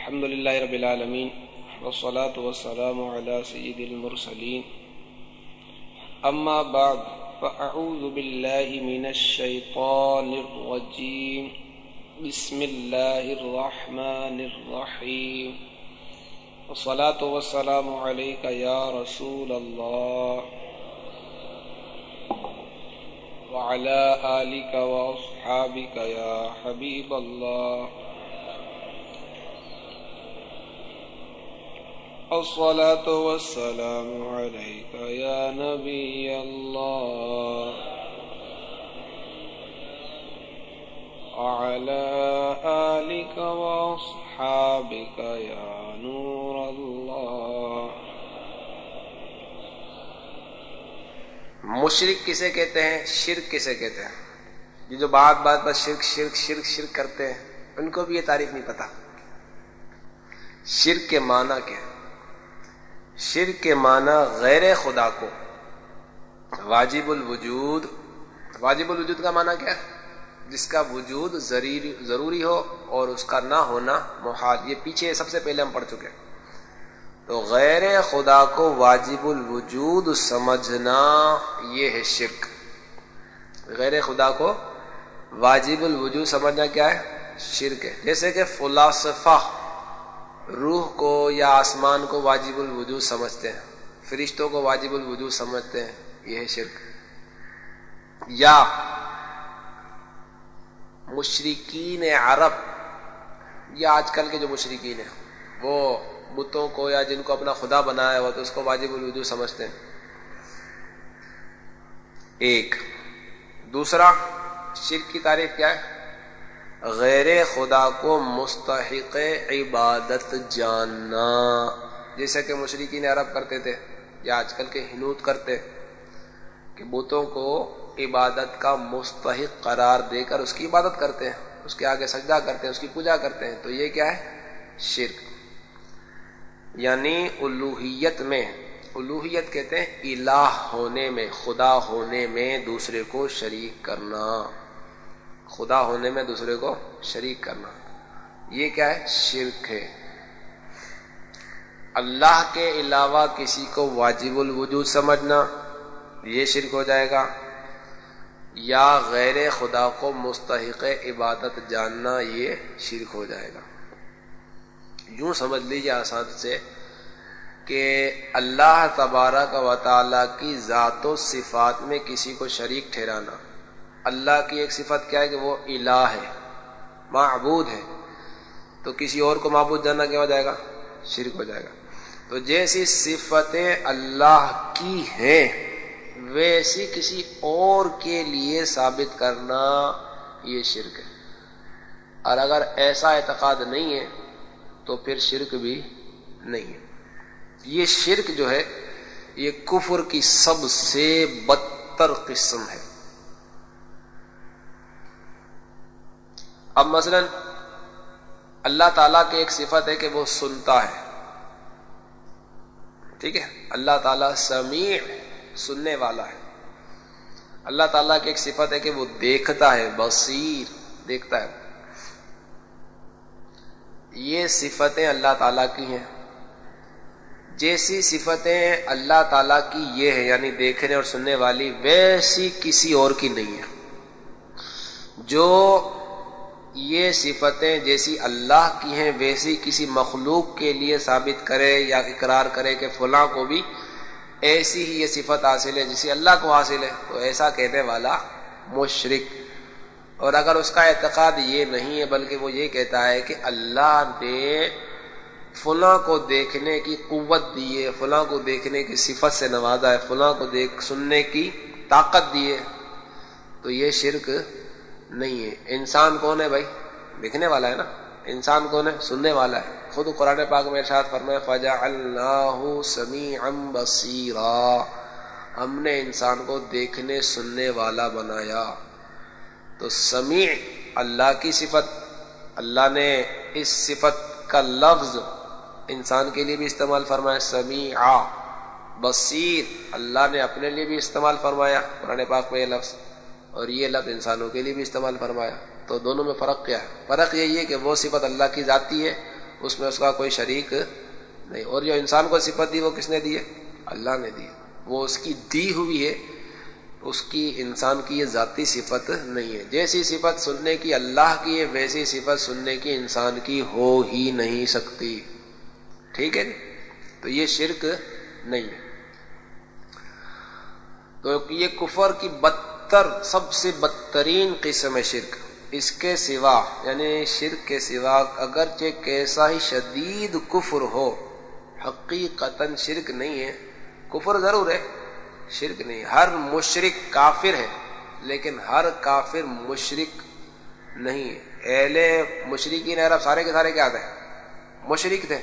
الحمد للہ رب العالمین والصلاة والسلام علی سید المرسلین اما بعد فاعوذ باللہ من الشیطان الرجیم بسم اللہ الرحمن الرحیم والصلاة والسلام علیک یا رسول اللہ وعلی آلک واصحابک یا حبیب اللہ الصلاة والسلام عليك يا نبي الله وعلى آلك وأصحابك يا نور الله۔ مشرک کسے کہتے ہیں؟ شرک کسے کہتے ہیں؟ یہ جو بات پر شرک شرک شرک شرک کرتے ہیں ان کو بھی یہ تعریف نہیں پتا۔ شرک کے معنی کیا ہے؟ شرک کے معنی غیر خدا کو واجب الوجود کا معنی کیا ہے؟ جس کا وجود ضروری ہو اور اس کا نہ ہونا محال۔ یہ پیچھے سب سے پہلے ہم پڑھ چکے ہیں۔ تو غیر خدا کو واجب الوجود سمجھنا یہ ہے شرک۔ غیر خدا کو واجب الوجود سمجھنا کیا ہے؟ شرک ہے۔ جیسے کہ فلاسفہ روح کو یا آسمان کو واجب الوجود سمجھتے ہیں، فرشتوں کو واجب الوجود سمجھتے ہیں، یہ ہے شرک۔ یا مشرکین عرب یا آج کل کے جو مشرکین ہیں وہ بتوں کو یا جن کو اپنا خدا بنایا ہوا تو اس کو واجب الوجود سمجھتے ہیں۔ ایک دوسرا شرک کی تعریف کیا ہے؟ غیر خدا کو مستحق عبادت جاننا، جیسا کہ مشرکین عرب کرتے تھے یا آج کل کے ہنود کرتے کہ بتوں کو عبادت کا مستحق قرار دے کر اس کی عبادت کرتے ہیں، اس کے آگے سجدہ کرتے ہیں، اس کی پوجا کرتے ہیں۔ تو یہ کیا ہے؟ شرک۔ یعنی الوہیت میں، الوہیت کہتے ہیں الہ ہونے میں، خدا ہونے میں دوسرے کو شریک کرنا، خدا ہونے میں دوسرے کو شریک کرنا، یہ کیا ہے؟ شرک ہے۔ اللہ کے علاوہ کسی کو واجب الوجود سمجھنا یہ شرک ہو جائے گا، یا غیر خدا کو مستحق عبادت جاننا یہ شرک ہو جائے گا۔ یوں سمجھ لیجیے آسان سے کہ اللہ تبارک و تعالیٰ کی ذات و صفات میں کسی کو شریک ٹھہرانا۔ اللہ کی ایک صفت کیا ہے کہ وہ الہ ہے، معبود ہے، تو کسی اور کو معبود جاننا کیا ہو جائے گا؟ شرک ہو جائے گا۔ تو جیسی صفتیں اللہ کی ہیں ویسی کسی اور کے لیے ثابت کرنا یہ شرک ہے۔ اور اگر ایسا اعتقاد نہیں ہے تو پھر شرک بھی نہیں ہے۔ یہ شرک جو ہے یہ کفر کی سب سے بدتر قسم ہے۔ اب مثلا اللہ تعالیٰ کی ایک صفت ہے کہ وہ سنتا ہے، ٹھیک ہے؟ اللہ تعالیٰ سمیع، سننے والا ہے۔ اللہ تعالیٰ کی ایک صفت ہے کہ وہ دیکھتا ہے، بصیر، دیکھتا ہے۔ یہ صفتیں اللہ تعالیٰ کی ہیں۔ جیسی صفتیں اللہ تعالیٰ کی یہ ہے یعنی دیکھنے اور سننے والی، ویسی کسی اور کی نہیں ہے۔ جو یہ صفتیں جیسی اللہ کی ہیں ویسی کسی مخلوق کے لیے ثابت کرے یا اقرار کرے کہ فلاں کو بھی ایسی ہی یہ صفت حاصل ہے جیسی اللہ کو حاصل ہے، تو ایسا کہنے والا مشرک۔ اور اگر اس کا اعتقاد یہ نہیں ہے بلکہ وہ یہ کہتا ہے کہ اللہ نے فلاں کو دیکھنے کی قوت دی ہے، فلاں کو دیکھنے کی صفت سے نوازا ہے، فلاں کو سننے کی طاقت دی ہے، تو یہ شرک نہیں ہے۔ انسان کون ہے بھائی؟ دیکھنے والا ہے نا۔ انسان کون ہے؟ سننے والا ہے۔ خود قرآن پاک میں ارشاد فرمایا فَجَعَلْنَاهُ سَمِيعًا بَصِيرًا، ہم نے انسان کو دیکھنے سننے والا بنایا۔ تو سمیع اللہ کی صفت، اللہ نے اس صفت کا لفظ انسان کے لیے بھی استعمال فرمایا سمیعا۔ بصیر اللہ نے اپنے لیے بھی استعمال فرمایا قرآن پاک میں یہ لفظ، اور یہ لفظ انسانوں کے لیے بھی استعمال فرمایا۔ تو دونوں میں فرق کیا ہے؟ فرق یہی ہے کہ وہ صفت اللہ کی ذاتی ہے اس میں اس کا کوئی شریک نہیں. اور جو انسان کو صفت دی وہ کس نے دی ہے؟ اللہ نے دی. وہ اس کی دی ہوئی ہے، اس کی انسان کی یہ ذاتی صفت نہیں ہے. جیسی صفت سننے کی اللہ کی ہے ویسی صفت سننے کی انسان کی ہو ہی نہیں سکتی. ٹھیک ہے، تو یہ شرک نہیں ہے. تو یہ کفر کی سب سے بدترین قسم ہے شرک. اس کے سوا یعنی شرک کے سوا اگرچہ کیسا ہی شدید کفر ہو، حقیقتاً شرک نہیں ہے. کفر ضرور ہے، شرک نہیں. ہر مشرک کافر ہے لیکن ہر کافر مشرک نہیں ہے. اہل مشرکین عرب سارے کے سارے کیا تھے؟ مشرک تھے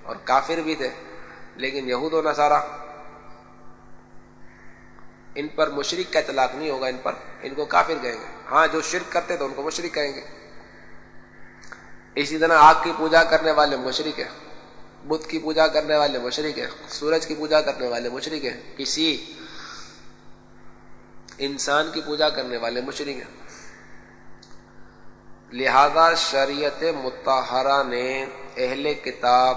اور کافر بھی تھے. لیکن یہود و نصارہ ان پر مشرک کا اطلاق نہیں ہوگا، ان کو کافر کہیں گے. ہاں جو شرک کرتے تو ان کو مشرک کہیں گے. اسی طرح آگ کی پوجا کرنے والے مشرک ہیں، بت کی پوجا کرنے والے مشرک ہیں، سورج کی پوجا کرنے والے مشرک ہیں، کسی انسان کی پوجا کرنے والے مشرک ہیں. لہذا شریعت مطہرہ نے اہل کتاب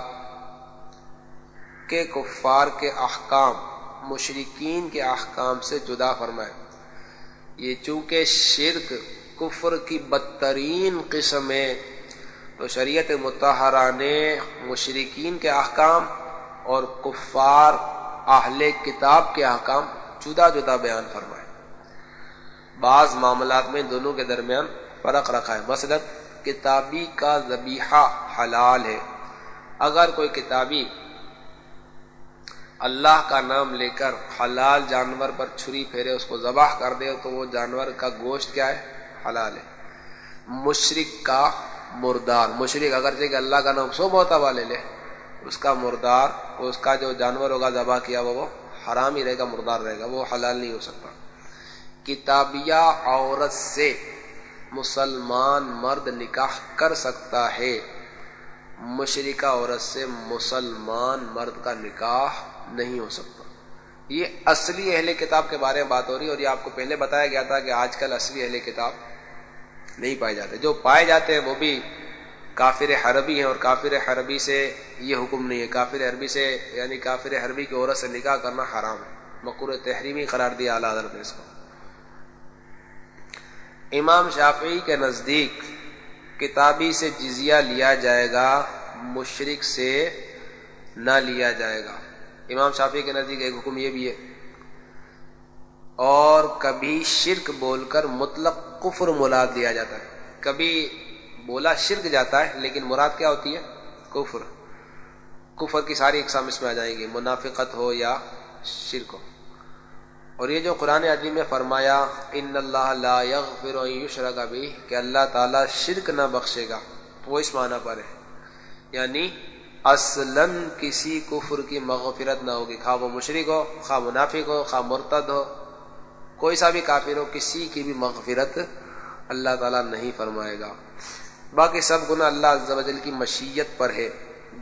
کے کفار کے احکام مشرکین کے احکام سے جدا فرمائے. یہ چونکہ شرک کفر کی بدترین قسم ہے تو شریعت مطہرہ نے مشرکین کے احکام اور کفار اہل کتاب کے احکام جدا جدا بیان فرمائے. بعض معاملات میں دونوں کے درمیان فرق رکھا ہے. مثلا کتابی کا ذبیحہ حلال ہے. اگر کوئی کتابی اللہ کا نام لے کر حلال جانور پر چھری پھیرے، اس کو ذبح کر دے تو وہ جانور کا گوشت کیا ہے؟ حلال ہے. مشرک کا مردار، مشرک اگرچہ کہ اللہ کا نام 100 مرتبہ لے لے، اس کا مردار، اس کا جو جانور ہوگا ذبح کیا وہ حرام ہی رہے گا، مردار رہے گا، وہ حلال نہیں ہو سکتا. کتابیہ عورت سے مسلمان مرد نکاح کر سکتا ہے، مشرکہ عورت سے مسلمان مرد کا نکاح نہیں ہو سکتا. یہ اصلی اہل کتاب کے بارے میں بات ہو رہی ہے. اور یہ آپ کو پہلے بتایا گیا تھا کہ آج کل اصلی اہل کتاب نہیں پائے جاتے. جو پائے جاتے ہیں وہ بھی کافر حربی ہیں، اور کافر حربی سے یہ حکم نہیں ہے. کافر حربی سے یعنی کافر حربی کی عورت سے نکاح کرنا حرام ہے، مکروہ تحریمی قرار دیا اعلیٰ حضرت نے اس کو. امام شافعی کے نزدیک کتابی سے جزیہ لیا جائے گا، مشرک سے نہ لیا جائے گا. امام شافعی کے نزدیک ایک حکم یہ بھی ہے. اور کبھی شرک بول کر مطلق کفر مراد لیا جاتا ہے. کبھی بولا شرک جاتا ہے لیکن مراد کیا ہوتی ہے؟ کفر. کفر کی ساری اقسام اس میں آ جائیں گی، منافقت ہو یا شرک ہو. اور یہ جو قرآن عظیم میں فرمایا ان اللہ لا یغفر ان یشرک بہ، کہ اللہ تعالیٰ شرک نہ بخشے گا، وہ اس معنی پر ہے یعنی اصلاً کسی کفر کی مغفرت نہ ہوگی، خواہ وہ مشرک ہو، خواہ منافق ہو، خواہ مرتد ہو، کوئی سا بھی کافر ہو، کسی کی بھی مغفرت اللہ تعالیٰ نہیں فرمائے گا. باقی سب گناہ اللہ عز و جل کی مشیت پر ہے،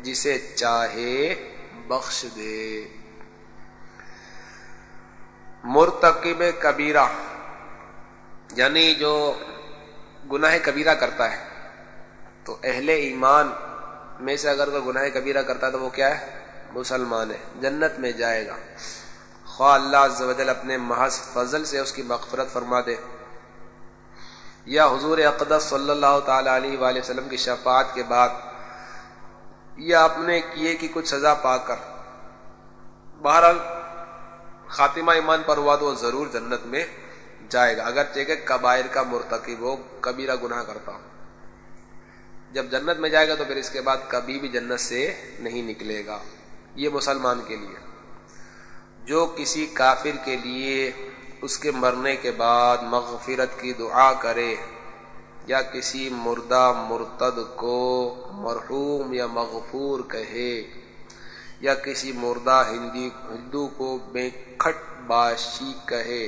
جسے چاہے بخش دے. مرتکب کبیرہ یعنی جو گناہ کبیرہ کرتا ہے، تو اہل ایمان میں سے اگر کوئی گناہ کبیرہ کرتا ہے تو وہ کیا ہے؟ مسلمان ہے، جنت میں جائے گا، خواہ اللہ عز و جل اپنے محض فضل سے اس کی مغفرت فرما دے یا حضور اقدس صلی اللہ تعالی علیہ وآلہ وسلم کی شفاعت کے بعد یا اپنے کیے کی کچھ سزا پا کر. بہرحال خاتمہ ایمان پر ہوا تو وہ ضرور جنت میں جائے گا، اگرچہ کہ کبائر کا مرتکب ہو، کبیرہ گناہ کرتا ہو. جب جنت میں جائے گا تو پھر اس کے بعد کبھی بھی جنت سے نہیں نکلے گا. یہ مسلمان کے لیے. جو کسی کافر کے لیے اس کے مرنے کے بعد مغفرت کی دعا کرے یا کسی مردہ مرتد کو مرحوم یا مغفور کہے یا کسی مردہ ہندو کو بے کھٹ باشی کہے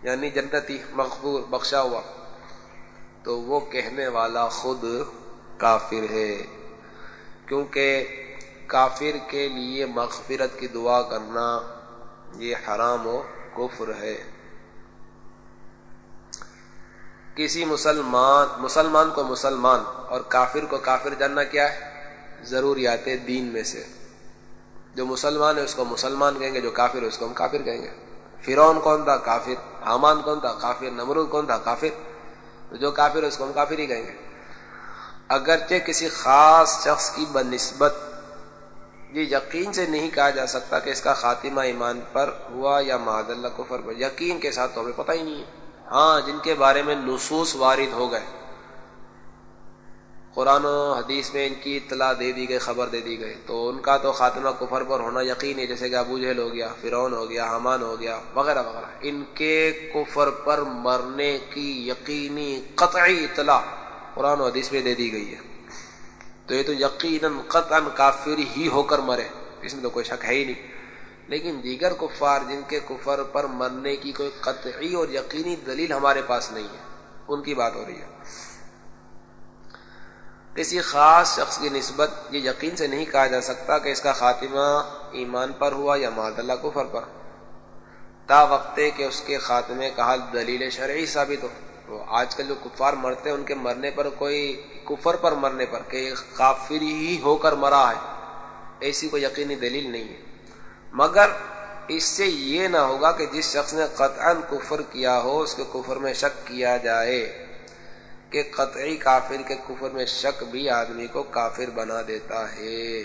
یعنی جنتی مغفور بخشا ہوا، تو وہ کہنے والا خود کافر ہے، کیونکہ کافر کے لیے مغفرت کی دعا کرنا یہ حرام و کفر ہے. کسی مسلمان کو مسلمان اور کافر کو کافر جاننا کیا ہے؟ ضروریات دین میں سے. جو مسلمان ہے اس کو مسلمان کہیں گے، جو کافر ہے اس کو ہم کافر کہیں گے. فرعون کون تھا؟ کافر. حامان کون تھا؟ کافر. نمرود کون تھا؟ کافر. تو جو کافر ہے اس کو ہم کافر ہی کہیں گے. اگرچہ کسی خاص شخص کی بنسبت یہ یقین سے نہیں کہا جا سکتا کہ اس کا خاتمہ ایمان پر ہوا یا معاذ اللہ کفر پر. یقین کے ساتھ تو ہمیں پتہ ہی نہیں ہے. ہاں جن کے بارے میں نصوص وارد ہو گئے، قرآن و حدیث میں ان کی اطلاع دے دی گئی، خبر دے دی گئی، تو ان کا تو خاتمہ کفر پر ہونا یقین ہے. جیسے کہ ابو جہل ہو گیا، فرعون ہو گیا، حامان ہو گیا، وغیرہ وغیرہ. ان کے کفر پر مرنے کی یقینی قطعی اطلاع قرآن و حدیث میں دے دی گئی ہے. تو یہ تو یقیناً قطعاً کافر ہی ہو کر مرے، اس میں تو کوئی شک ہے ہی نہیں. لیکن دیگر کفار جن کے کفر پر مرنے کی کوئی قطعی اور یقینی دلیل ہمارے پاس نہیں ہے، ان کی بات ہو رہی ہے. کسی خاص شخص کی نسبت یہ یقین سے نہیں کہا جا سکتا کہ اس کا خاتمہ ایمان پر ہوا یا معاذ اللہ کفر پر، تا وقت کہ اس کے خاتمے کا حال دلیل شرعی ثابت ہو. تو آج کل جو کفار مرتے ہیں ان کے مرنے پر کوئی کفر پر مرنے پر کہ کافر ہی ہو کر مرا ہے، ایسی کوئی یقینی دلیل نہیں ہے. مگر اس سے یہ نہ ہوگا کہ جس شخص نے قطعاً کفر کیا ہو اس کے کفر میں شک کیا جائے، کہ قطعی کافر کے کفر میں شک بھی آدمی کو کافر بنا دیتا ہے.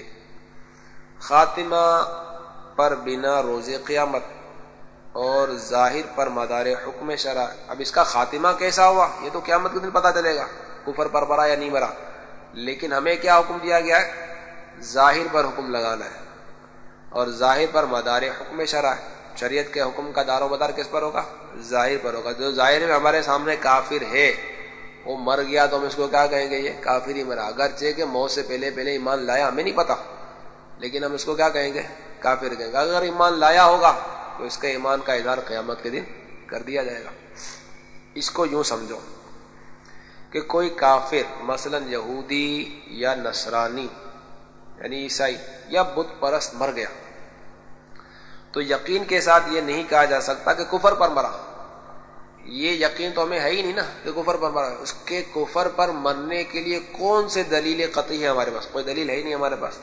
خاتمہ پر بنا روز قیامت اور ظاہر پر مدار حکم شرع. اب اس کا خاتمہ کیسا ہوا یہ تو قیامت کے دن پتہ چلے گا، کفر پر مرا یا نہیں مرا. لیکن ہمیں کیا حکم دیا گیا ہے؟ ظاہر پر حکم لگانا ہے، اور ظاہر پر مدار حکم شرع ہے. شریعت کے حکم کا دار و مدار کس پر ہوگا؟ ظاہر پر ہوگا. جو ظاہر میں ہمارے سامنے کافر ہے وہ مر گیا تو ہم اس کو کیا کہیں گے؟ یہ کافر ہی مرا. اگرچہ کہ موت سے پہلے ایمان لایا، ہمیں نہیں پتا، لیکن ہم اس کو کیا کہیں گے؟ کافر کہیں گے. اگر ایمان لایا ہوگا تو اس کے ایمان کا اظہار قیامت کے دن کر دیا جائے گا. اس کو یوں سمجھو کہ کوئی کافر مثلا یہودی یا نصرانی یعنی عیسائی یا بت پرست مر گیا تو یقین کے ساتھ یہ نہیں کہا جا سکتا کہ کفر پر مرا. یہ یقین تو ہمیں ہے ہی نہیں نا کہ کفر پر مرا. اس کے کفر پر مرنے کے لیے کون سے دلیل قطعی ہے ہمارے پاس؟ کوئی دلیل ہے ہی نہیں ہمارے پاس.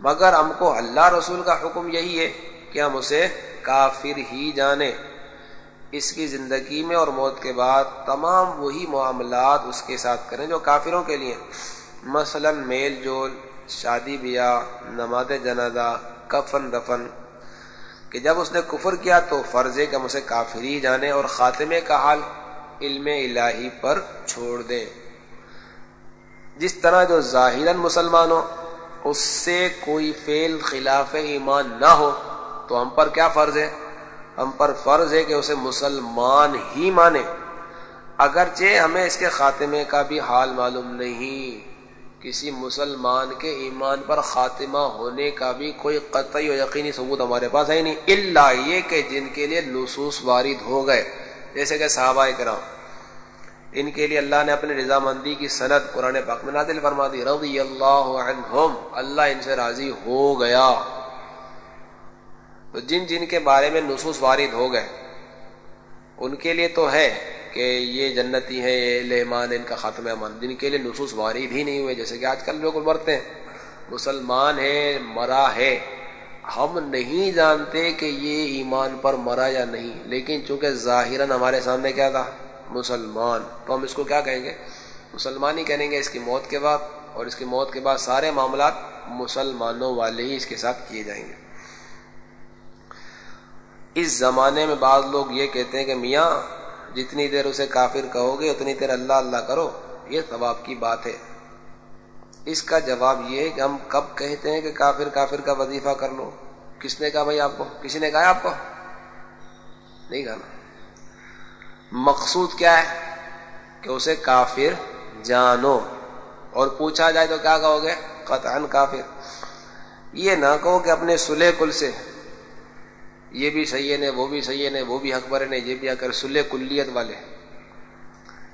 مگر ہم کو اللہ رسول کا حکم یہی ہے کہ ہم اسے کافر ہی جانیں. اس کی زندگی میں اور موت کے بعد تمام وہی معاملات اس کے ساتھ کریں جو کافروں کے لیے، مثلا میل جول، شادی بیاہ، نماز جنازہ، کفن دفن. کہ جب اس نے کفر کیا تو فرض ہے کہ ہم اسے کافر ہی جانیں اور خاتمے کا حال علم الہی پر چھوڑ دیں. جس طرح جو ظاہراً مسلمان ہو اس سے کوئی فعل خلاف ایمان نہ ہو تو ہم پر کیا فرض ہے؟ ہم پر فرض ہے کہ اسے مسلمان ہی مانے، اگرچہ ہمیں اس کے خاتمے کا بھی حال معلوم نہیں. کسی مسلمان کے ایمان پر خاتمہ ہونے کا بھی کوئی قطعی و یقینی ثبوت ہمارے پاس ہے نہیں، الا یہ کہ جن کے لیے نصوص وارد ہو گئے، جیسے کہ صحابہ کرام، ان کے لیے اللہ نے اپنی رضامندی کی سند قرآن پاک میں نازل فرما دی. رضی اللہ عنہم، اللہ ان سے راضی ہو گیا. تو جن جن کے بارے میں نصوص وارد ہو گئے ان کے لیے تو ہے کہ یہ جنتی ہے، یہ اہل ایمان، ان کا خاتمہ ایمان. جن کے لیے نصوص وارد ہی نہیں ہوئے، جیسے کہ آج کل لوگ مرتے ہیں، مسلمان ہے، مرا ہے، ہم نہیں جانتے کہ یہ ایمان پر مرا یا نہیں، لیکن چونکہ ظاہراً ہمارے سامنے کیا تھا؟ مسلمان، تو ہم اس کو کیا کہیں گے؟ مسلمان ہی کہیں گے اس کی موت کے بعد. اور اس کی موت کے بعد سارے معاملات مسلمانوں والے ہی اس کے ساتھ کیے جائیں گے. اس زمانے میں بعض لوگ یہ کہتے ہیں کہ میاں جتنی دیر اسے کافر کہو گے اتنی دیر اللہ اللہ کرو، یہ ثواب کی بات ہے. اس کا جواب یہ ہے کہ ہم کب کہتے ہیں کہ کافر کافر کا وظیفہ کر لو؟ کس نے کہا بھائی آپ کو؟ کسی نے کہا آپ کو؟ نہیں کہا نا. مقصود کیا ہے؟ کہ اسے کافر جانو، اور پوچھا جائے تو کیا کہو گے؟ قطعاً کافر. یہ نہ کہو کہ اپنے صلح کل سے یہ بھی صحیح ہے، وہ بھی صحیح ہے، وہ بھی حق پر ہے، یہ بھی حق ہے. صلح کلیت والے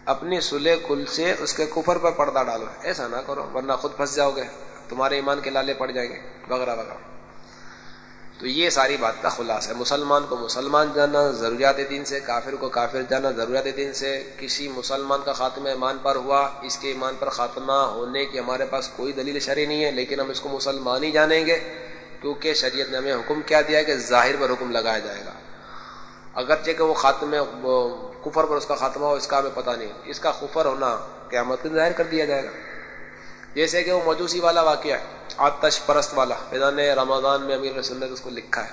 اپنی صلح کل سے اس کے کفر پر پردہ ڈالو. ایسا نہ کرو ورنہ خود پھنس جاؤ گے، تمہارے ایمان کے لالے پڑ جائیں گے، وغیرہ وغیرہ. تو یہ ساری بات کا خلاصہ ہے. مسلمان کو مسلمان جاننا ضروریات دین سے، کافر کو کافر جاننا ضروریات دین سے. کسی مسلمان کا خاتمہ ایمان پر ہوا، اس کے ایمان پر خاتمہ ہونے کی ہمارے پاس کوئی دلیل شرعی نہیں ہے، لیکن ہم اس کو مسلمان ہی جانیں گے کیونکہ شریعت نے ہمیں حکم کیا دیا ہے کہ ظاہر پر حکم لگایا جائے گا. اگرچہ کہ وہ خاتمہ کفر پر اس کا خاتمہ ہو، اس کا ہمیں پتہ نہیں، اس کا کفر ہونا قیامت میں ظاہر کر دیا جائے گا. جیسے کہ وہ مجوسی والا واقعہ ہے، آتش پرست والا، میدان رمضان میں امیر رسول نے اس کو لکھا ہے،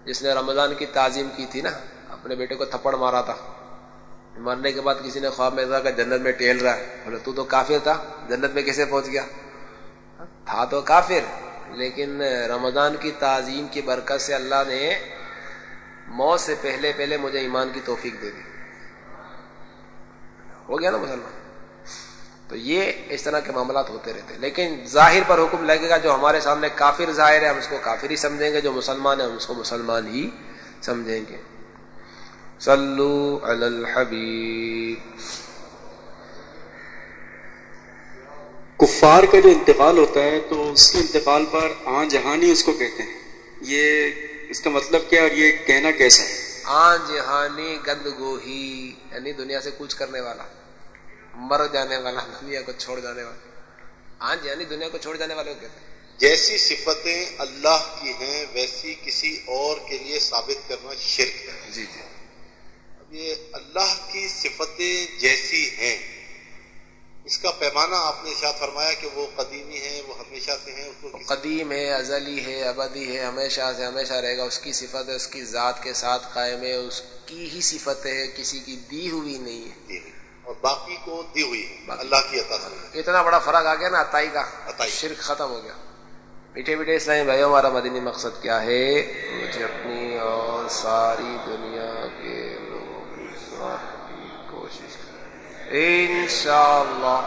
جس نے رمضان کی تعظیم کی تھی نا، اپنے بیٹے کو تھپڑ مارا تھا. مرنے کے بعد کسی نے خواب میں دیکھا کہ جنت میں ٹہل رہا ہے. بولے تو کافر تھا، جنت میں کیسے پہنچ گیا؟ تھا تو کافر، لیکن رمضان کی تعظیم کی برکت سے اللہ نے موت سے پہلے مجھے ایمان کی توفیق دے دی، ہو گیا نا مسلمان. تو یہ اس طرح کے معاملات ہوتے رہتے ہیں، لیکن ظاہر پر حکم لگے گا. جو ہمارے سامنے کافر ظاہر ہے ہم اس کو کافر ہی سمجھیں گے، جو مسلمان ہے ہم اس کو مسلمان ہی سمجھیں گے. صلو علی الحبیب. کفار کا جو انتقال ہوتا ہے تو اس کے انتقال پر آن جہانی اس کو کہتے ہیں، یہ اس کا مطلب کیا اور یہ کہنا کیسا ہے؟ آن جہانی گند گوہی یعنی دنیا سے کوچ کرنے والا، مر جانے والا، دنیا کو چھوڑ جانے والا. آن جہانی دنیا کو چھوڑ جانے والے کو کہتے ہیں. جیسی صفتیں اللہ کی ہیں ویسی کسی اور کے لیے ثابت کرنا شرک ہے. جی جی. اب یہ اللہ کی صفتیں جیسی ہیں، اس کا پیمانہ آپ نے ارشاد فرمایا کہ وہ قدیمی ہیں، وہ ہمیشہ سے ہیں. اس کو قدیم ہے، ازلی ہے، ابدی ہے، ہمیشہ سے ہمیشہ رہے گا. اس کی صفت ہے، اس کی ذات کے ساتھ قائم ہے، اس کی ہی صفت ہے، کسی کی دی ہوئی نہیں ہے. دی ہوئی اور باقی کو دی ہوئی ہے، اللہ کی عطا سے. اتنا بڑا فرق آ گیا نا عطائی کا، عطائی. شرک ختم ہو گیا. میٹھے میٹھے اسلامی بھائیوں، ہمارا مدنی مقصد کیا ہے؟ مجھے اپنی اور ساری دنیا کے لوگوں کی کوشش انشاءاللہ